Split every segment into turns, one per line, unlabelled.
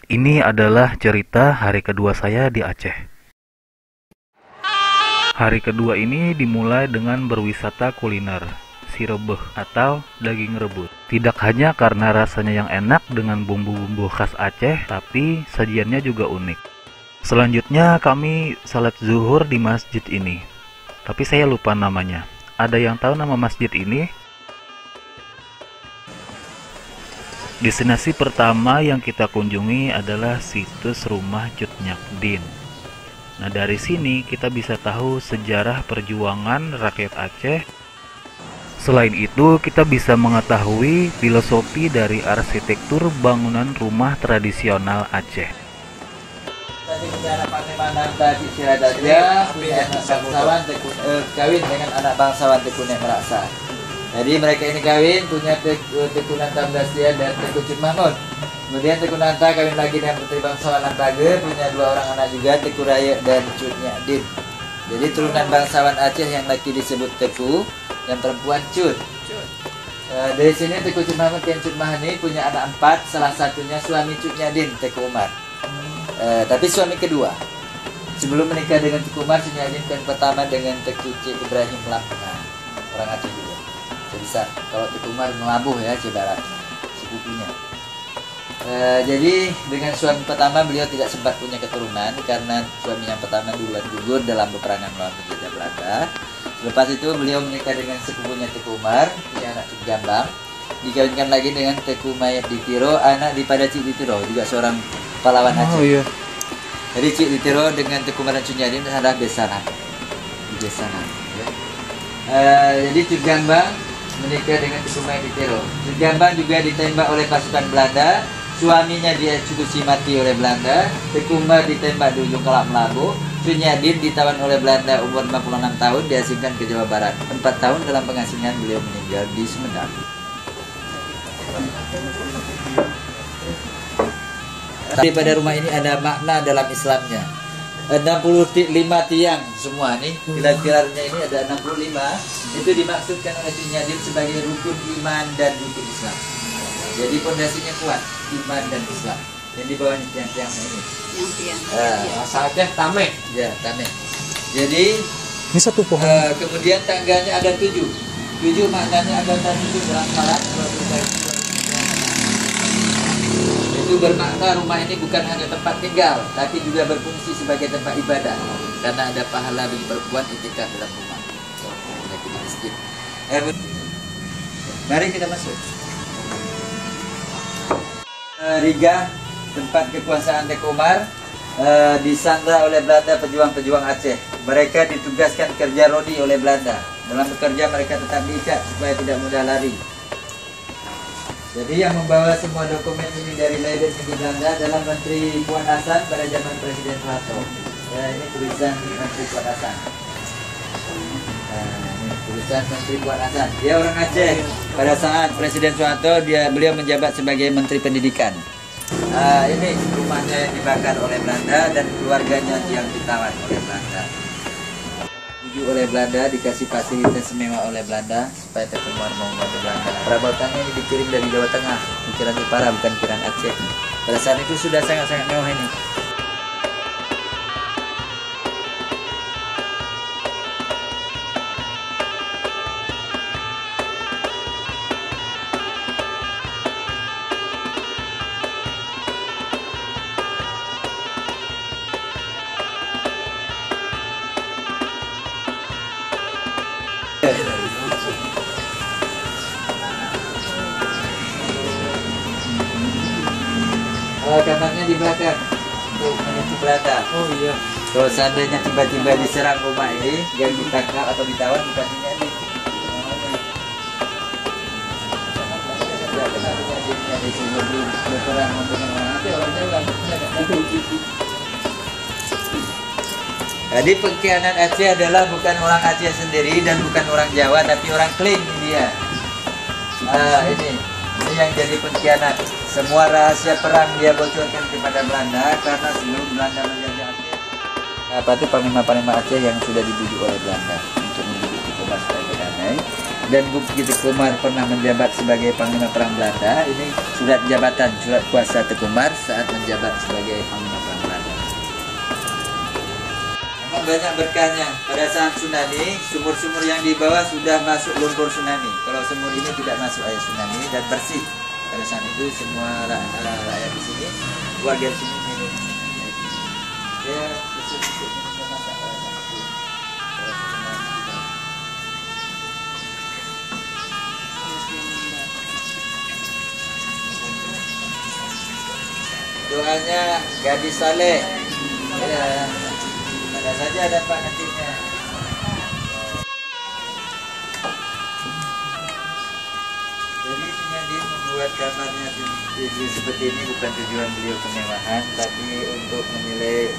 Ini adalah cerita hari kedua saya di Aceh. Hari kedua ini dimulai dengan berwisata kuliner, sirebeh atau daging rebus. Tidak hanya karena rasanya yang enak dengan bumbu-bumbu khas Aceh, tapi sajiannya juga unik. Selanjutnya kami salat zuhur di masjid ini. Tapi saya lupa namanya. Ada yang tahu nama masjid ini? Destinasi pertama yang kita kunjungi adalah situs rumah Cut Nyak Dien. Nah, dari sini kita bisa tahu sejarah perjuangan rakyat Aceh. Selain itu, kita bisa mengetahui filosofi dari arsitektur bangunan rumah tradisional Aceh.
Tadi punya anak Panglima Nanta di Siradaja, punya anak bangsawan kawin dengan anak bangsawan Tekunek Meraksa. Jadi mereka ini kawin, punya Teku Nanta Blasian dan Teku Cut Mahmud. Kemudian Teku Nanta kawin lagi dengan putri bangsawan Lantage, punya 2 orang anak juga, Teku Raya dan Cut Nyak Dien. Jadi turunan bangsawan Aceh yang laki disebut Teku, yang perempuan Cut. Dari sini Teku Cut Mahmud dan Cut Mahani punya anak 4, salah satunya suami Cut Nyak Dien, Teku Umar. Tapi suami kedua. Sebelum menikah dengan Teku Umar, Cut Nyak Dien kan pertama dengan Teku Cik Ibrahim Lampung, orang Aceh juga. Bisa kalau Teku Umar Melabuh ya, Aceh Barat, sepupunya. Jadi dengan suami pertama beliau tidak sempat punya keturunan karena suami yang pertama duluan gugur dalam peperangan melawan penjajah Belanda. Lepas itu beliau menikah dengan sepupunya Teku Umar, punya anak Cik Gambang, dikawinkan lagi dengan Teku Mayat Ditiro, anak daripada Cik Ditiro, juga seorang pahlawan Aceh.
iya.
Jadi Cik Ditiro dengan Teku Umar dan Cut Nyak Dien adalah besanan, di besanan. Ya. Jadi Cik Gambang menikah dengan Teku Mayat Ditiro. Cik Gambang juga ditembak oleh pasukan Belanda. Suaminya dieksekusi mati oleh Belanda. Teku Umar ditembak di ujung Kelak Melabuh. Cut Nyak Dien ditawan oleh Belanda umur 56 tahun, diasingkan ke Jawa Barat. 4 tahun dalam pengasingan beliau meninggal di Sumedang. Pada rumah ini ada makna dalam Islamnya. 65 tiang semua nih, pilar-pilarnya ini ada 65. Itu dimaksudkan oleh Cut Nyak Dien sebagai rukun iman dan rukun Islam. Jadi pondasinya kuat, iman dan Islam. Yang di bawahnya tiang-tiang ini.
Aceh Tameh.
Ya, Tameh. Jadi
Ini satu pohon.
kemudian tangganya ada 7. 7 maknanya ada tadi itu berangkalan. Itu bermakna rumah ini bukan hanya tempat tinggal, tapi juga berfungsi sebagai tempat ibadah. Karena ada pahala bagi perempuan itikaf dalam rumah. Lagi di masjid. Mari kita masuk. Riga, tempat kekuasaan Teku Umar, disandra oleh Belanda pejuang-pejuang Aceh. Mereka ditugaskan kerja rodi oleh Belanda. Dalam bekerja mereka tetap diikat supaya tidak mudah lari. Jadi yang membawa semua dokumen ini dari Leiden di Belanda adalah Menteri Puan Hasan pada zaman Presiden Soeharto. Ini tulisan Menteri Puan Hasan. Ini tulisan Menteri Puan Hasan. Dia orang Aceh. Pada saat Presiden Soeharto beliau menjabat sebagai Menteri Pendidikan. Ini rumahnya yang dibakar oleh Belanda dan keluarganya yang ditawan oleh Belanda. Oleh Belanda, dikasih fasilitas mewah oleh Belanda supaya Teku Umar mau membantu Belanda. Perabotannya ini dikirim dari Jawa Tengah, ukiran Jepara bukan ukiran Aceh. Pada saat itu sudah sangat-sangat mewah ini. Kamarnya dibakar untuk menipu Belanda.
Oh iya.
Kalau seandainya tiba-tiba diserang rumah ini, yang ditangkap atau ditawan bukan Cut Nyak Dien. Berperang dengan orang Aceh, orang Jawa. Jadi pengkhianat Aceh adalah bukan orang Aceh sendiri dan bukan orang Jawa, tapi orang Kling dia. Ini yang jadi pengkhianat. Semua rahasia perang dia bocorkan kepada Belanda karena sebelum Belanda menjajah Aceh. Apa itu panglima-panglima Aceh yang sudah dibujuk oleh Belanda untuk membujuk Teku Umar supaya berdamai. dan Bukti Teku Umar pernah menjabat sebagai Panglima Perang Belanda. Ini surat jabatan, surat kuasa Teku Umar saat menjabat sebagai Panglima Perang Belanda. Memang banyak berkahnya. Pada saat tsunami, sumur-sumur yang di bawah sudah masuk lumpur tsunami. Kalau sumur ini tidak masuk air tsunami dan bersih. Pada saat itu semua rakyat di sini, warga di sini minum. Ya, besok-besok minum masak pada saat itu. Doanya gadis saleh. Ya, mana saja dapat nantinya. Jadi Sunyadin membuat kamarnya seperti ini bukan tujuan beliau kemewahan, tapi untuk menilai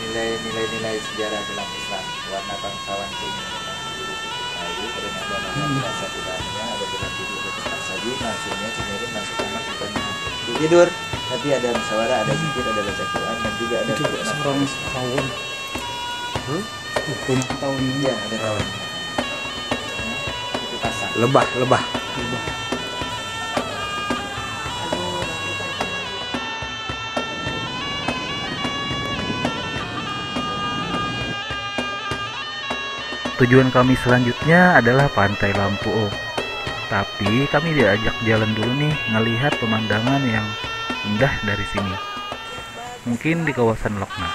nilai-nilai sejarah dalam Islam. Warna bangsawan kuning biru putih kayu, pada nama rasa udahnya ada tempat tidur, ada tempat saji. Maksudnya Sunyadin masuk kamar bukan untuk tidur, tapi ada musyawarah, ada zikir, ada baca Quran, dan juga ada
seorang tahun. Rumah tahun ini.
Ya, ada tahun. Itu pasang.
Lebah.
Tujuan kami selanjutnya adalah Pantai Lampuok. Tapi kami diajak jalan dulu nih, ngelihat pemandangan yang indah dari sini. Mungkin di kawasan Lokna.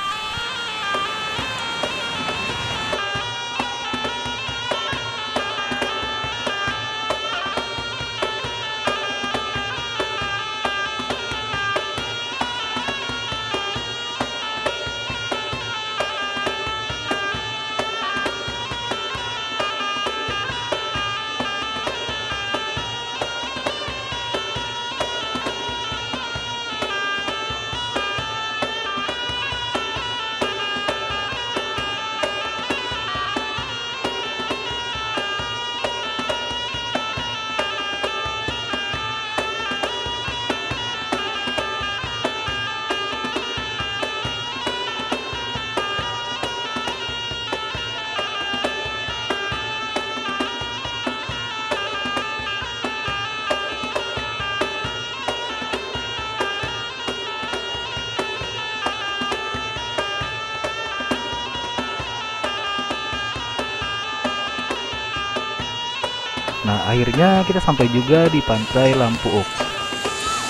Nah, akhirnya kita sampai juga di Pantai Lampuok.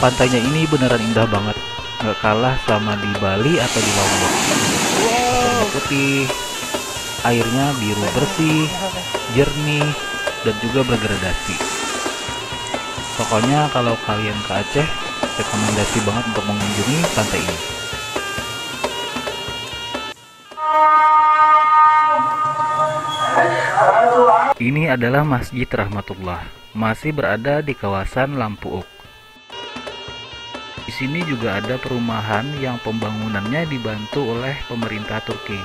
Pantainya ini beneran indah banget, nggak kalah sama di Bali atau di Lombok. Pasirnya putih, airnya biru bersih, jernih, dan juga bergradasi. Pokoknya kalau kalian ke Aceh, rekomendasi banget untuk mengunjungi pantai ini. Ini adalah Masjid Rahmatullah, masih berada di kawasan Lampuok. Di sini juga ada perumahan yang pembangunannya dibantu oleh pemerintah Turki.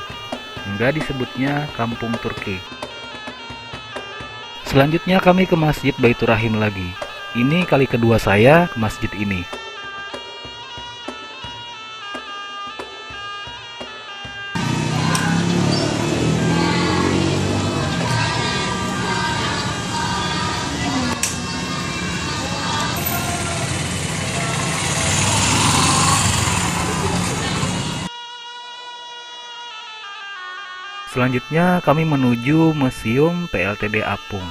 Enggak disebutnya Kampung Turki. Selanjutnya kami ke Masjid Baitur Rahim lagi. Ini kali kedua saya ke masjid ini. Selanjutnya kami menuju Museum PLTD Apung.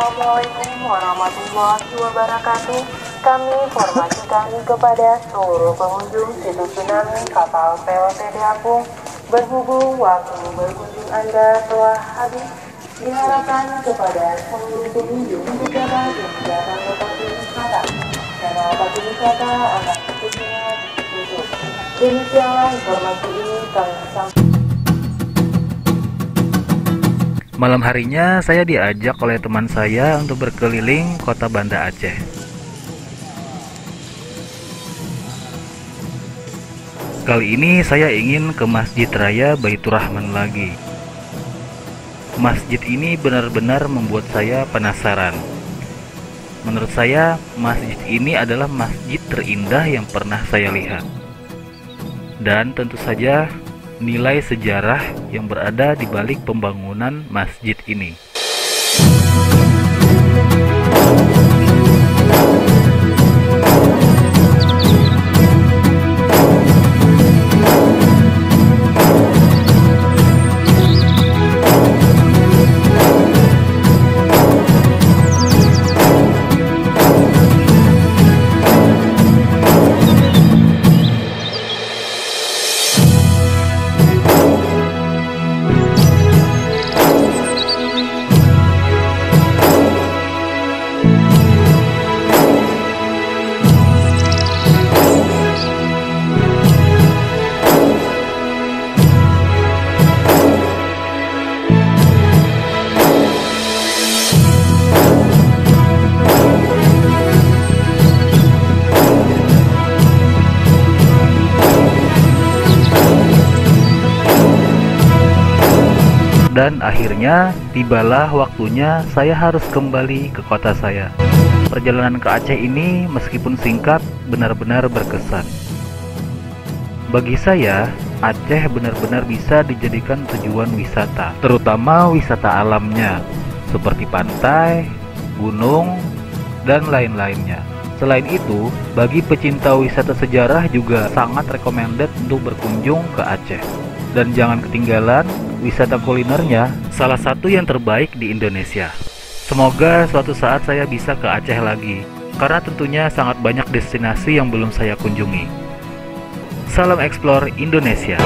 Assalamualaikum warahmatullahi wabarakatuh. Kami informasikan kepada seluruh pengunjung situs tsunami kapal PLTD Apung, berhubung waktu berkunjung Anda telah habis, diharapkan kepada seluruh pengunjung menjaga kegiatan lokasi wisata karena lokasi wisata akan seterusnya ditutup. Demikianlah informasi ini kami sampaikan.
Malam harinya saya diajak oleh teman saya untuk berkeliling kota Banda Aceh. Kali ini saya ingin ke Masjid Raya Baitur Rahman lagi. Masjid ini benar-benar membuat saya penasaran. Menurut saya, masjid ini adalah masjid terindah yang pernah saya lihat. Dan tentu saja nilai sejarah yang berada di balik pembangunan masjid ini. Dan akhirnya tibalah waktunya saya harus kembali ke kota saya. Perjalanan ke Aceh ini meskipun singkat benar-benar berkesan. Bagi saya, Aceh benar-benar bisa dijadikan tujuan wisata, terutama wisata alamnya seperti pantai, gunung, dan lain-lainnya. Selain itu, bagi pecinta wisata sejarah juga sangat recommended untuk berkunjung ke Aceh. Dan jangan ketinggalan wisata kulinernya, salah satu yang terbaik di Indonesia. Semoga suatu saat saya bisa ke Aceh lagi, karena tentunya sangat banyak destinasi yang belum saya kunjungi. Salam Explore Indonesia.